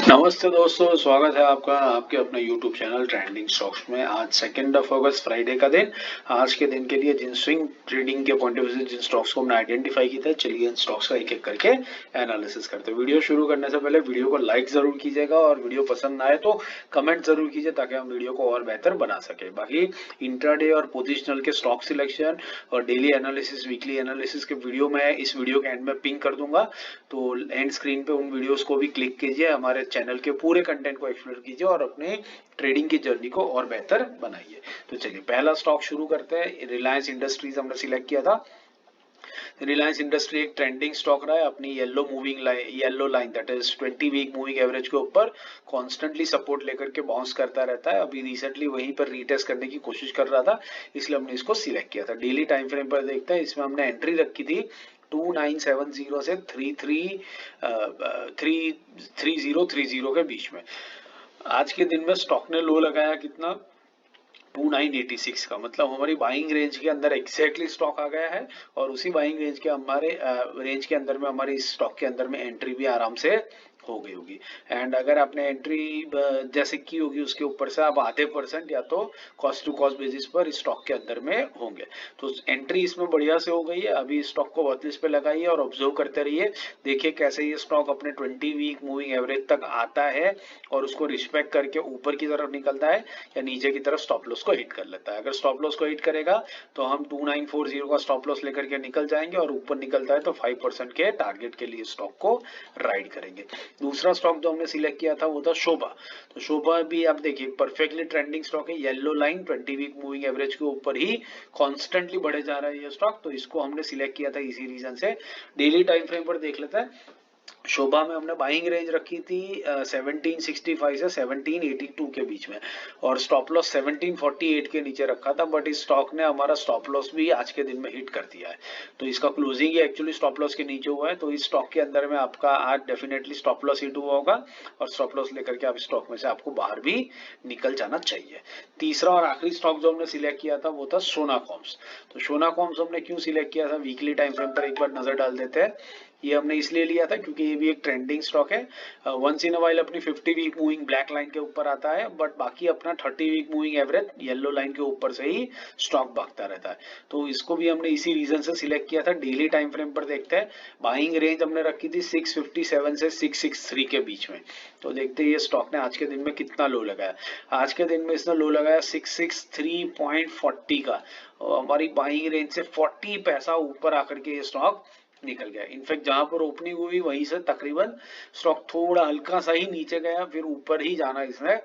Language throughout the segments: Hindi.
नमस्ते दोस्तों, स्वागत है आपका आपके अपने YouTube चैनल ट्रेंडिंग स्टॉक्स में। आज 2 अगस्त फ्राइडे का दिन। आज के दिन के लिए जिन स्विंग ट्रेडिंग के पॉइंट ऑफ व्यू से जिन स्टॉक्स को हमने आइडेंटिफाई किया था, चलिए इन स्टॉक्स का एक एक करके एनालिसिस करते हैं। वीडियो शुरू करने से पहले वीडियो को लाइक जरूर कीजिएगा और वीडियो पसंद आए तो कमेंट जरूर कीजिए ताकि हम वीडियो को और बेहतर बना सके। बाकी इंट्राडे और पोजिशनल के स्टॉक सिलेक्शन और डेली एनालिसिस, वीकली एनालिसिस के वीडियो मैं इस वीडियो के एंड में पिन कर दूंगा, तो एंड स्क्रीन पे उन वीडियोस को भी क्लिक कीजिए, हमारे चैनल के पूरे कंटेंट को एक्सप्लोर कीजिए और अपने ट्रेडिंग की जर्नी को और बेहतर बनाइए। तो चलिए पहला स्टॉक शुरू करते हैं। रिलायंस इंडस्ट्रीज हमने सिलेक्ट किया था। रिलायंस इंडस्ट्री एक ट्रेंडिंग स्टॉक रहा है, अपनी yellow line that is 20 week moving average के ऊपर कॉन्स्टेंटली सपोर्ट लेकर के बाउंस करता रहता है। अभी रिसेंटली वहीं पर रीटेस्ट करने की कोशिश कर रहा था, इसलिए हमने इसको सिलेक्ट किया था। डेली टाइम फ्रेम पर देखते हैं, इसमें हमने एंट्री रखी थी 2970 से 3030 के बीच में। आज के दिन में स्टॉक ने लो लगाया कितना, 2986 का, मतलब हमारी बाइंग रेंज के अंदर एग्जैक्टली स्टॉक आ गया है और उसी बाइंग रेंज के हमारे रेंज के अंदर में हमारी स्टॉक के अंदर में एंट्री भी आराम से हो गई होगी। एंड अगर आपने एंट्री जैसे की होगी उसके ऊपर से आप आधे % या तो कॉस्ट टू कॉस्ट बेसिस पर इस स्टॉक के अंदर में होंगे। तो एंट्री इसमें बढ़िया से हो गई है। अभी स्टॉक को वॉचलिस्ट पे लगाइए और ऑब्जर्व करते रहिए, देखिए कैसे ये स्टॉक अपने 20 वीक मूविंग एवरेज तक आता है और उसको रिस्पेक्ट करके ऊपर की तरफ निकलता है या नीचे की तरफ स्टॉप लॉस को हिट कर लेता है। अगर स्टॉप लॉस को हिट करेगा तो हम 2940 का स्टॉप लॉस लेकर के निकल जाएंगे और ऊपर निकलता है तो 5% के टारगेट के लिए स्टॉक को राइड करेंगे। दूसरा स्टॉक जो हमने सिलेक्ट किया था वो था शोभा। तो शोभा भी आप देखिए परफेक्टली ट्रेंडिंग स्टॉक है। Yellow line 20 week moving average के ऊपर ही कॉन्स्टेंटली बढ़े जा रहा है ये स्टॉक, तो इसको हमने सिलेक्ट किया था इसी रीजन से। डेली टाइम फ्रेम पर देख लेते हैं। शोभा में हमने बाइंग रेंज रखी थी 1765 से 1782 के बीच में और स्टॉप लॉस 1748 के नीचे रखा था, बट इस स्टॉक ने हमारा स्टॉप लॉस भी आज के दिन में हिट कर दिया है। तो इसका क्लोजिंग ही एक्चुअली स्टॉप लॉस के नीचे हुआ है, तो इस स्टॉक के अंदर में आपका आज डेफिनेटली स्टॉप लॉस हिट हुआ होगा और स्टॉप लॉस लेकर के आप स्टॉक में से आपको बाहर भी निकल जाना चाहिए। तीसरा और आखिरी स्टॉक जो हमने सिलेक्ट किया था वो था सोना कॉम्स। तो सोना कॉम्स हमने क्यों सिलेक्ट किया था, वीकली टाइम फ्रेम पर एक बार नजर डाल देते हैं। ये हमने इसलिए लिया था क्योंकि ये भी एक ट्रेंडिंग स्टॉक है। वंस इन अ वाइल अपनी 50 वीक मूविंग ब्लैक लाइन के ऊपर आता है, बट बाकी अपना 30 week moving average yellow line के ऊपर से ही स्टॉक भागता रहता है। तो इसको भी हमने इसी रीजन से सिलेक्ट किया था। डेली टाइम फ्रेम पर देखते हैं, बाइंग रेंज हमने रखी थी 657 से 663 के बीच में। तो देखते हैं ये स्टॉक ने आज के दिन में कितना लो लगाया। आज के दिन में इसने लो लगाया 663.40 का और हमारी बाइंग रेंज से 40 पैसा ऊपर आकर के ये स्टॉक निकल गया। इनफैक्ट जहां पर ओपनिंग हुई वहीं से तकरीबन स्टॉक थोड़ा हल्का सा ही नीचे गया, फिर ऊपर ही जाना इसने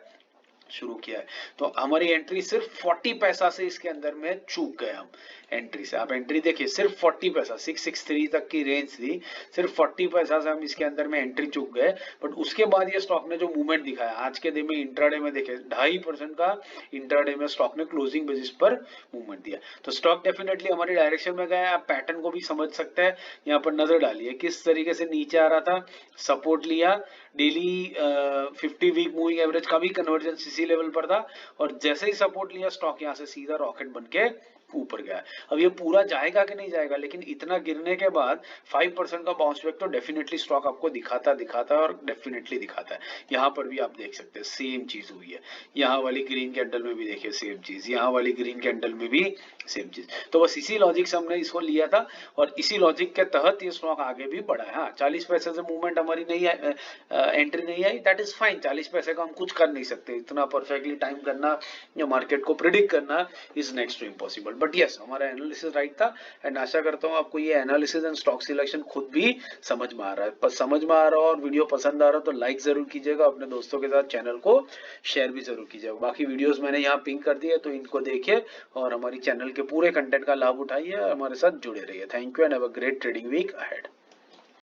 शुरू किया है। तो हमारी एंट्री सिर्फ 40 पैसा से इसके अंदर में चूक गए हम एंट्री से। आप एंट्री देखिए, सिर्फ 40 पैसा, 663 तक की रेंज थी, सिर्फ 40 पैसा से हम इसके अंदर में एंट्री चूक गए। बट उसके बाद ये स्टॉक ने जो मूवमेंट दिखाया आज के दिन में, इंट्राडे में देखे 2.5% का इंट्राडे में स्टॉक ने क्लोजिंग बेसिस पर मूवमेंट दिया। तो स्टॉक डेफिनेटली हमारी डायरेक्शन में गया। आप पैटर्न को भी समझ सकते हैं, यहाँ पर नजर डालिए किस तरीके से नीचे आ रहा था, सपोर्ट लिया, डेली 50 वीक मूविंग एवरेज का भी कन्वर्जेंस इसी लेवल पर था और जैसे ही सपोर्ट लिया स्टॉक यहाँ से सीधा रॉकेट बन के ऊपर गया। अब ये पूरा जाएगा कि नहीं जाएगा, लेकिन इतना गिरने के बाद 5% का बाउंस बैक तो डेफिनेटली स्टॉक आपको दिखाता है और डेफिनेटली दिखाता है। यहाँ पर भी आप देख सकते हैं सेम चीज हुई है। यहाँ वाली ग्रीन कैंडल में भी देखिए सेम चीज, यहाँ वाली ग्रीन कैंडल में भी सेम चीज। तो बस इसी लॉजिक से हमने इसको लिया था और इसी लॉजिक के तहत ये स्टॉक आगे भी बढ़ा है। हाँ, 40 पैसे से मूवमेंट हमारी नहीं आई, एंट्री नहीं आई, दैट इज फाइन। 40 पैसे का हम कुछ कर नहीं सकते, इतना परफेक्टली टाइम करना या मार्केट को प्रिडिक्ट करना is next to impossible. But yes, हमारा एनालिसिस राइट था एंड आशा करता हूँ आपको ये एनालिसिस एंड स्टॉक सिलेक्शन खुद भी समझ में आ रहा है। समझ में आ रहा हो और वीडियो पसंद आ रहा हो तो लाइक जरूर कीजिएगा, अपने दोस्तों के साथ चैनल को शेयर भी जरूर कीजिएगा। बाकी वीडियोस मैंने यहाँ पिन कर दिए तो इनको देखिए और हमारी चैनल के पूरे कंटेंट का लाभ उठाइए और हमारे साथ जुड़े रहिए। Thank you and have a great trading week ahead.